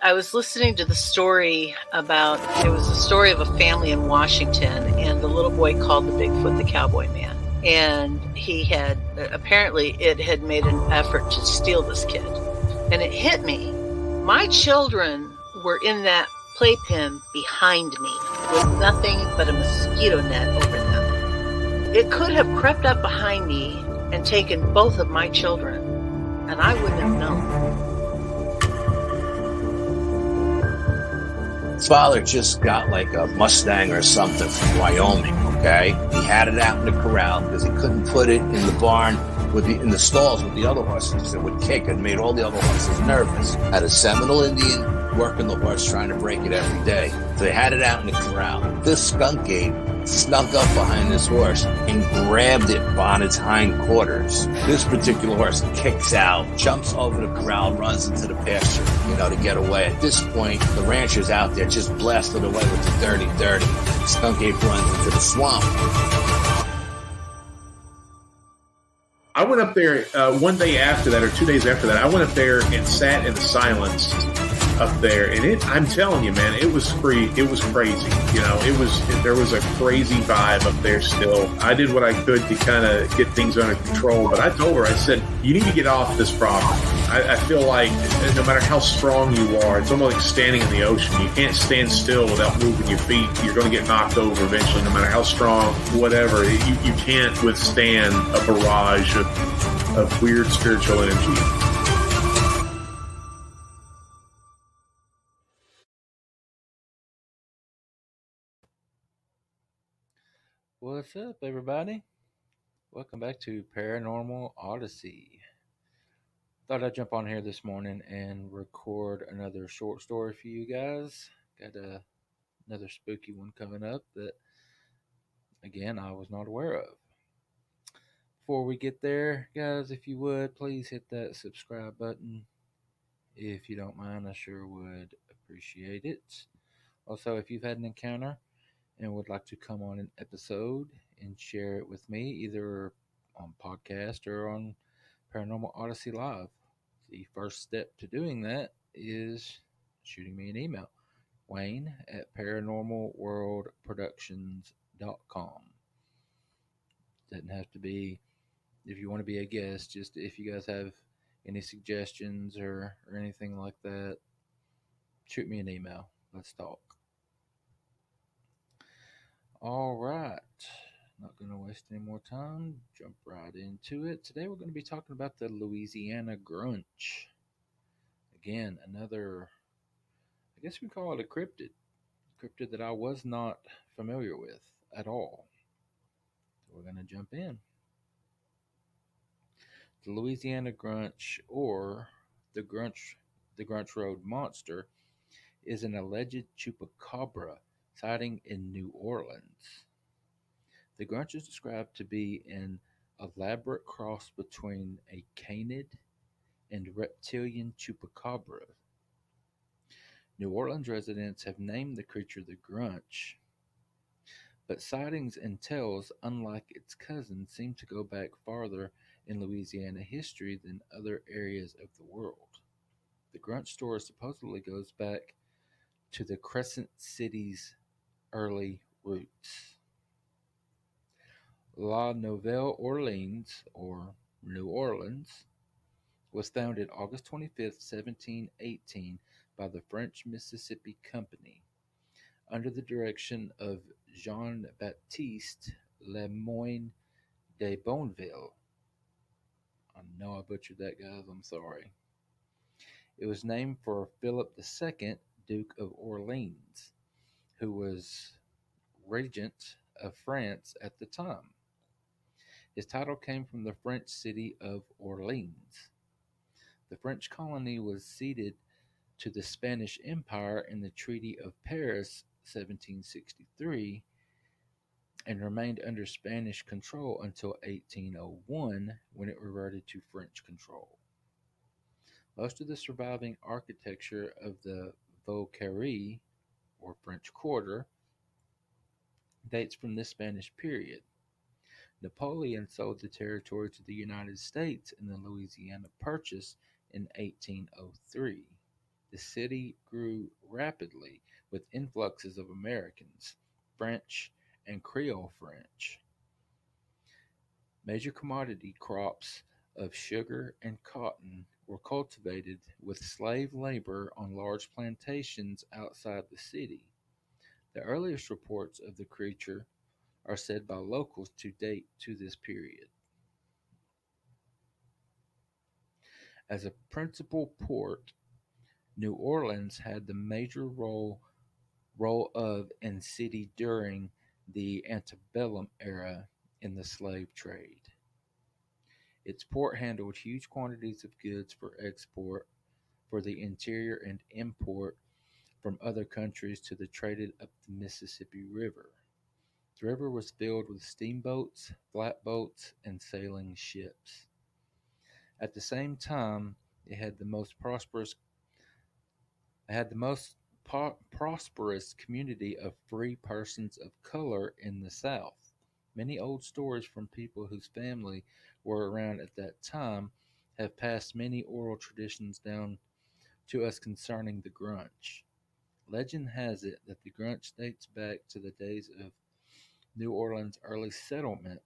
I was listening to the story about, it was a story of a family in Washington, and the little boy called the Bigfoot the Cowboy Man. And he had, apparently it had made an effort to steal this kid. And it hit me. My children were in that playpen behind me with nothing but a mosquito net over them. It could have crept up behind me and taken both of my children, and I wouldn't have known. Father just got like a Mustang or something from Wyoming, okay? He had it out in the corral because he couldn't put it in the barn in the stalls with the other horses. It would kick and made all the other horses nervous. Had a Seminole Indian working the horse trying to break it every day. So they had it out in the corral. This skunk ape snuck up behind this horse and grabbed it on its hind quarters. This particular horse kicks out, jumps over the corral, runs into the pasture, to get away. At this point, the rancher's out there just blasted away with the dirty. Skunk ape runs into the swamp. I went up there one day after that, or 2 days after that. I went up there and sat in the silence up there, and I'm telling you, man, it was free. It was crazy. There was a crazy vibe up there still. I did what I could to kind of get things under control, but I told her, I said, you need to get off this property. I feel like no matter how strong you are, it's almost like standing in the ocean. You can't stand still without moving your feet. You're going to get knocked over eventually, no matter how strong, whatever. You can't withstand a barrage of weird spiritual energy. What's up, everybody? Welcome back to Paranormal Odyssey. Thought I'd jump on here this morning and record another short story for you guys. Got another spooky one coming up that, again, I was not aware of. Before we get there, guys, if you would, please hit that subscribe button. If you don't mind, I sure would appreciate it. Also, if you've had an encounter and would like to come on an episode and share it with me, either on podcast or on Paranormal Odyssey Live, the first step to doing that is shooting me an email, wayne@paranormalworldproductions.com. Doesn't have to be if you want to be a guest, just if you guys have any suggestions or anything like that, shoot me an email. Let's talk. All right. Not going to waste any more time. Jump right into it. Today we're going to be talking about the Louisiana Grunch. Again, another, I guess we call it a cryptid. Cryptid that I was not familiar with at all. So we're going to jump in. The Louisiana Grunch, or the Grunch Road Monster, is an alleged chupacabra sighting in New Orleans. The Grunch is described to be an elaborate cross between a canid and reptilian chupacabra. New Orleans residents have named the creature the Grunch, but sightings and tales, unlike its cousin, seem to go back farther in Louisiana history than other areas of the world. The Grunch story supposedly goes back to the Crescent City's early roots. La Nouvelle Orleans, or New Orleans, was founded August 25th, 1718 by the French Mississippi Company under the direction of Jean-Baptiste Le Moyne de Bonneville. I know I butchered that, guys. I'm sorry. It was named for Philip II, Duke of Orleans, who was regent of France at the time. His title came from the French city of Orleans. The French colony was ceded to the Spanish Empire in the Treaty of Paris, 1763, and remained under Spanish control until 1801, when it reverted to French control. Most of the surviving architecture of the Vauquerie, or French Quarter, dates from this Spanish period. Napoleon sold the territory to the United States in the Louisiana Purchase in 1803. The city grew rapidly with influxes of Americans, French, and Creole French. Major commodity crops of sugar and cotton were cultivated with slave labor on large plantations outside the city. The earliest reports of the creature are said by locals to date to this period. As a principal port, New Orleans had the major role of and city during the antebellum era in the slave trade. Its port handled huge quantities of goods for export for the interior and import from other countries to the traded up the Mississippi River. The river was filled with steamboats, flatboats, and sailing ships. At the same time, it had the most prosperous prosperous community of free persons of color in the South. Many old stories from people whose family were around at that time have passed many oral traditions down to us concerning the Grunch. Legend has it that the Grunch dates back to the days of New Orleans' early settlement,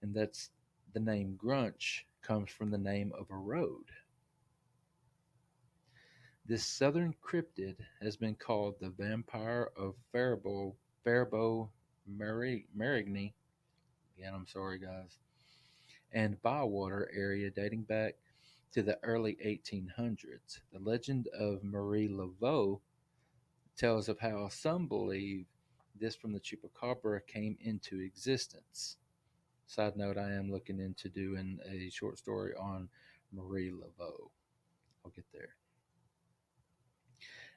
and that's the name Grunch comes from the name of a road. This southern cryptid has been called the Vampire of Faribault Marigny. Again, I'm sorry, guys. And Bywater area dating back to the early 1800s. The legend of Marie Laveau tells of how some believe this from the chupacabra came into existence. Side note, I am looking into doing a short story on Marie Laveau. I'll get there.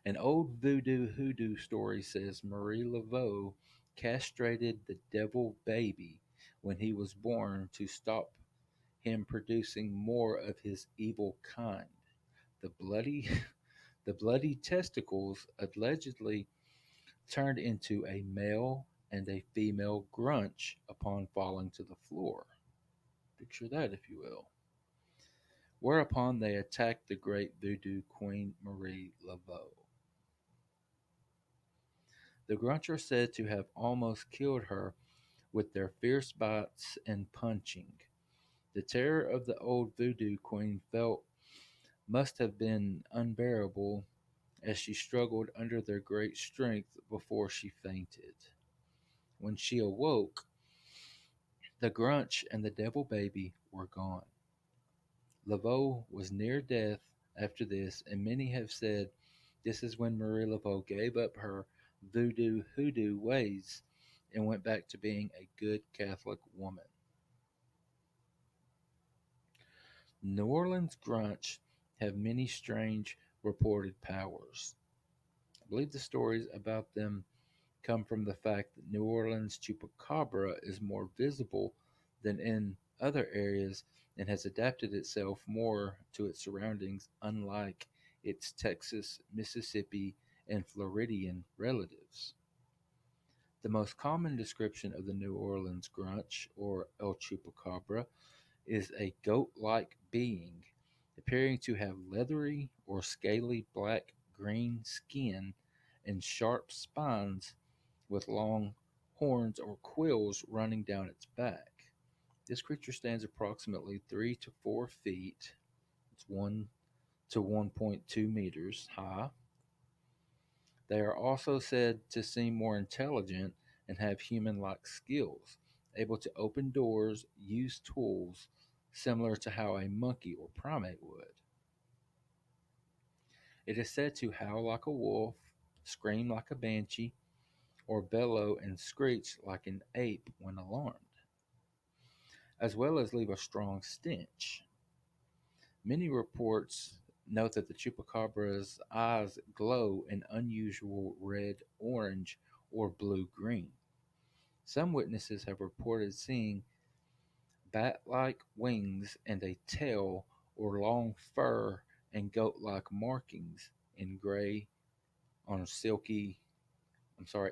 An old voodoo hoodoo story says Marie Laveau castrated the devil baby when he was born to stop him producing more of his evil kind. The bloody the bloody testicles allegedly turned into a male and a female grunch upon falling to the floor. Picture that, if you will. Whereupon they attacked the great voodoo queen Marie Laveau. The Grunch are said to have almost killed her with their fierce bites and punching. The terror of the old voodoo queen felt must have been unbearable as she struggled under their great strength before she fainted. When she awoke, the Grunch and the devil baby were gone. Laveau was near death after this, and many have said this is when Marie Laveau gave up her voodoo hoodoo ways and went back to being a good Catholic woman. New Orleans Grunch have many strange reported powers. I believe the stories about them come from the fact that New Orleans chupacabra is more visible than in other areas and has adapted itself more to its surroundings, unlike its Texas, Mississippi, and Floridian relatives. The most common description of the New Orleans Grunch, or El Chupacabra, is a goat like being, appearing to have leathery or scaly black green skin and sharp spines with long horns or quills running down its back. This creature stands approximately 3 to 4 feet, it's 1 to 1.2 meters high. They are also said to seem more intelligent and have human like skills, able to open doors, use tools, similar to how a monkey or primate would. It is said to howl like a wolf, scream like a banshee, or bellow and screech like an ape when alarmed, as well as leave a strong stench. Many reports note that the chupacabra's eyes glow an unusual red, orange, or blue green. Some witnesses have reported seeing bat like wings and a tail or long fur and goat like markings in gray on silky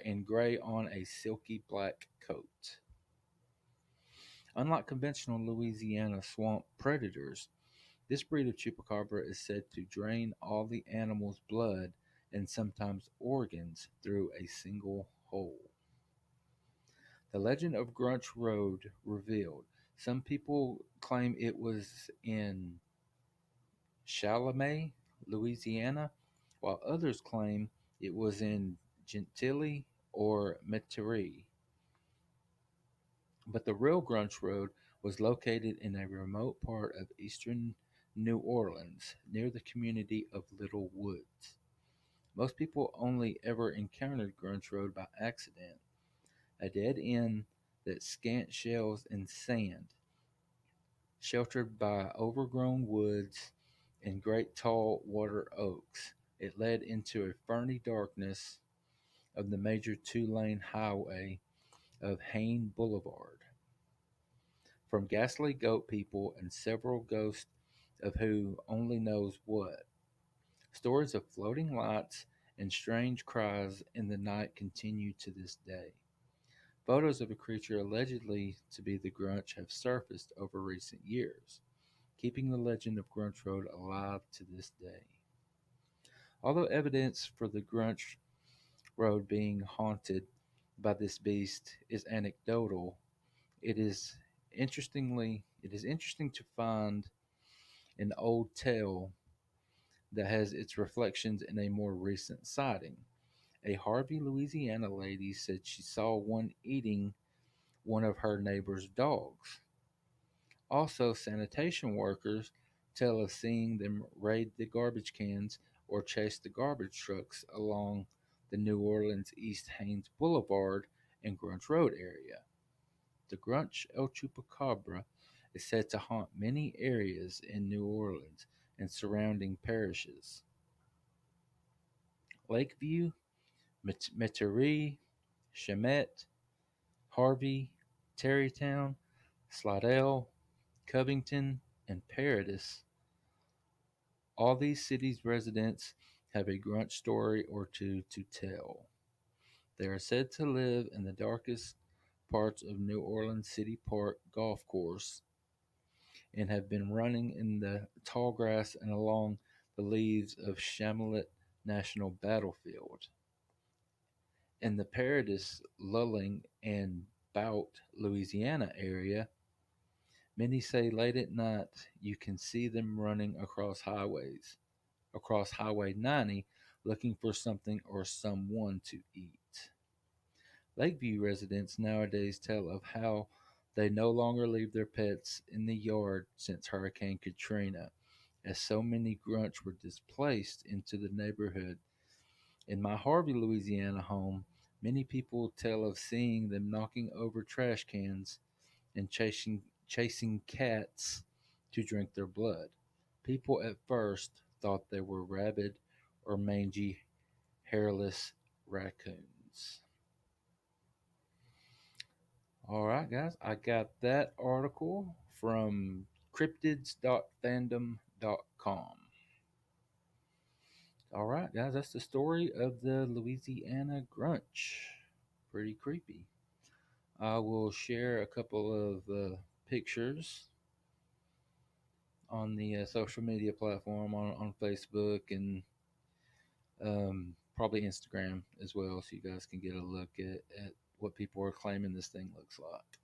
in gray on a silky black coat. Unlike conventional Louisiana swamp predators, This breed of chupacabra is said to drain all the animal's blood and sometimes organs through a single hole. The legend of Grunch Road revealed. Some people claim it was in Chalamet, Louisiana, while others claim it was in Gentilly or Metairie. But the real Grunch Road was located in a remote part of eastern New Orleans, near the community of Little Woods. Most people only ever encountered Grunch Road by accident, a dead end that scant shells and sand, sheltered by overgrown woods and great tall water oaks. It led into a ferny darkness of the major two-lane highway of Hain Boulevard. From ghastly goat people and several ghosts of who only knows what. Stories of floating lights and strange cries in the night continue to this day. Photos of a creature allegedly to be the Grunch have surfaced over recent years, keeping the legend of Grunch Road alive to this day. Although evidence for the Grunch Road being haunted by this beast is anecdotal, it is interesting to find an old tale that has its reflections in a more recent sighting. A Harvey, Louisiana lady said she saw one eating one of her neighbor's dogs. Also, sanitation workers tell of seeing them raid the garbage cans or chase the garbage trucks along the New Orleans East Haines Boulevard and Grunch Road area. The Grunch El Chupacabra is said to haunt many areas in New Orleans and surrounding parishes. Lakeview, Metairie, Chemette, Harvey, Tarrytown, Slidell, Covington, and Paradis. All these cities' residents have a Grunch story or two to tell. They are said to live in the darkest parts of New Orleans City Park golf course and have been running in the tall grass and along the leaves of Chamelette National Battlefield. In the Paradis, Lulling, and Bout, Louisiana area, many say late at night you can see them running across Highway 90, looking for something or someone to eat. Lakeview residents nowadays tell of how they no longer leave their pets in the yard since Hurricane Katrina, as so many grunts were displaced into the neighborhood. In my Harvey, Louisiana home, many people tell of seeing them knocking over trash cans and chasing cats to drink their blood. People at first thought they were rabid or mangy, hairless raccoons. All right, guys, I got that article from cryptids.fandom.com. All right, guys, that's the story of the Louisiana Grunch. Pretty creepy. I will share a couple of pictures on the social media platform on Facebook and probably Instagram as well, so you guys can get a look at what people are claiming this thing looks like.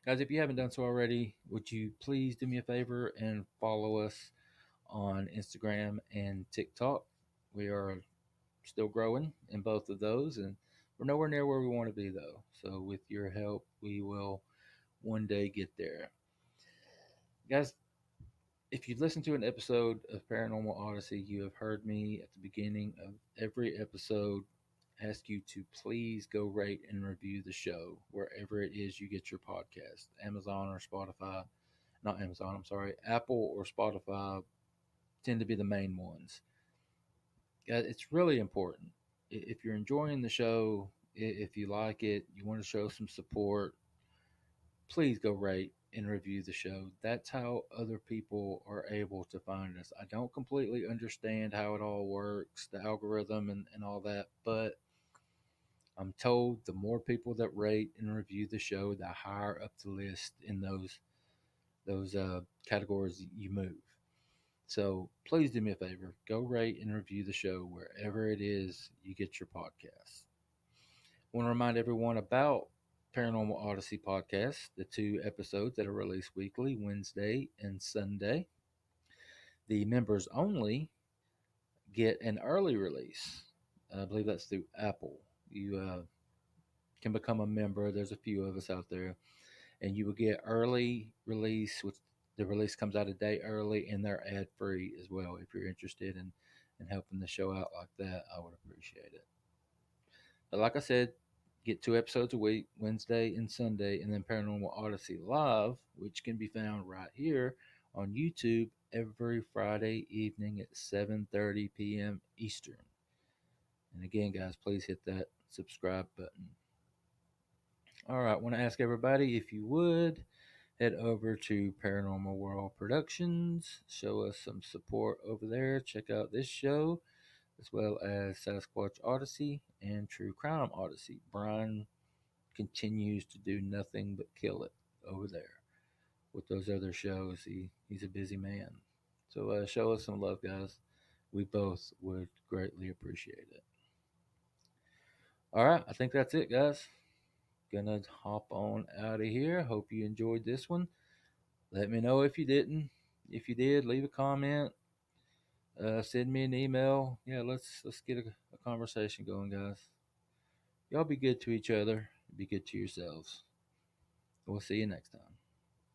Guys, if you haven't done so already, would you please do me a favor and follow us on Instagram and TikTok? We are still growing in both of those, and we're nowhere near where we want to be, though. So, with your help, we will one day get there. Guys, if you've listened to an episode of Paranormal Odyssey, you have heard me at the beginning of every episode ask you to please go rate and review the show wherever it is you get your podcast. Amazon or Spotify. Not Amazon, I'm sorry. Apple or Spotify tend to be the main ones. It's really important. If you're enjoying the show, if you like it, you want to show some support, please go rate and review the show. That's how other people are able to find us. I don't completely understand how it all works, the algorithm and all that, but I'm told the more people that rate and review the show, the higher up the list in those those categories you move. So please do me a favor, go rate and review the show wherever it is you get your podcasts. I want to remind everyone about Paranormal Odyssey podcast, the 2 episodes that are released weekly, Wednesday and Sunday. The members only get an early release. I believe that's through Apple. You can become a member. There's a few of us out there, and you will get early release, which the release comes out a day early, and they're ad free as well. If you're interested in helping the show out like that, I would appreciate it. But like I said, get 2 episodes a week, Wednesday and Sunday, and then Paranormal Odyssey Live, which can be found right here on YouTube every Friday evening at 7:30 p.m. Eastern. And again, guys, please hit that subscribe button. All right, I want to ask everybody if you would head over to Paranormal World Productions, show us some support over there. Check out this show, as well as Sasquatch Odyssey and True Crime Odyssey. Brian continues to do nothing but kill it over there with those other shows. He's a busy man. So show us some love, guys. We both would greatly appreciate it. All right, I think that's it, guys. Gonna hop on out of here. Hope you enjoyed this one. Let me know if you didn't. If you did, leave a comment. Send me an email. Yeah, let's get a conversation going, guys. Y'all be good to each other. Be good to yourselves. We'll see you next time.